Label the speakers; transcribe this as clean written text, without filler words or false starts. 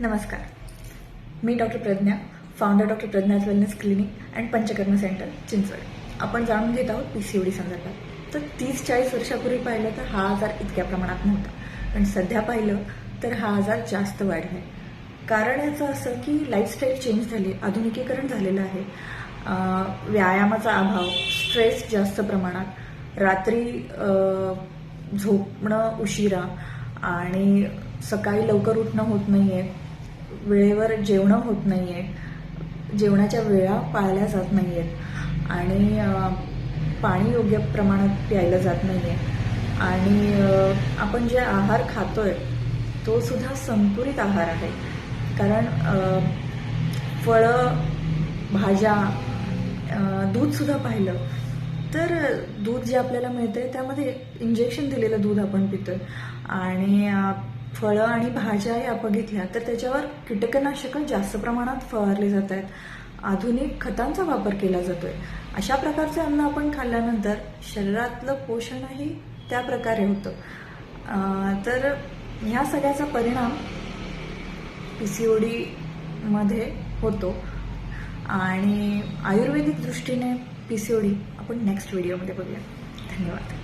Speaker 1: नमस्कार, मी doctor Pragya, founder doctor Pragya's wellness clinic and Panchakarma centre, Chinchwad. आपण जाणून घेत आहोत PCOD संदर्भात. तर 30-40 वर्षापूर्वी पाहिलं तर हा आजार इतक्या प्रमाणात नव्हता, पण सध्या पाहिलं तर हा आजार जास्त वाढला आहे. कारण याचं असं की लाईफस्टाईल चेंज झाली, आधुनिकीकरण झालेलं आहे. व्यायामाचा अभाव, स्ट्रेस जास्त प्रमाणात, रात्री झोपणं उशिरा आणि सकाळी लवकर उठणं होत नाही आहे, वेळेवर जेवणं होत नाही आहे, जेवणाच्या वेळा पाळल्या जात नाही आहेत आणि पाणी योग्य प्रमाणात प्यायलं जात नाही आहे आणि आपण जे आहार खातो आहे तो सुद्धा संतुलित आहार आहे. कारण फळं, भाज्या, दूधसुद्धा पाहिलं तर दूध जे आपल्याला मिळतं आहे त्यामध्ये इंजेक्शन दिलेलं दूध आपण पितो आहे आणि फळं आणि भाज्या या बघितल्या तर त्याच्यावर कीटकनाशकं जास्त प्रमाणात फवारले जात आहेत. आधुनिक खतांचा वापर केला जातो आहे. अशा प्रकारचे अन्न आपण खाल्ल्यानंतर शरीरातलं पोषणही त्या प्रकारे होतं. तर ह्या सगळ्याचा परिणाम PCODमध्ये होतो आणि आयुर्वेदिक दृष्टीने PCOD आपण नेक्स्ट व्हिडिओमध्ये बघूया. धन्यवाद.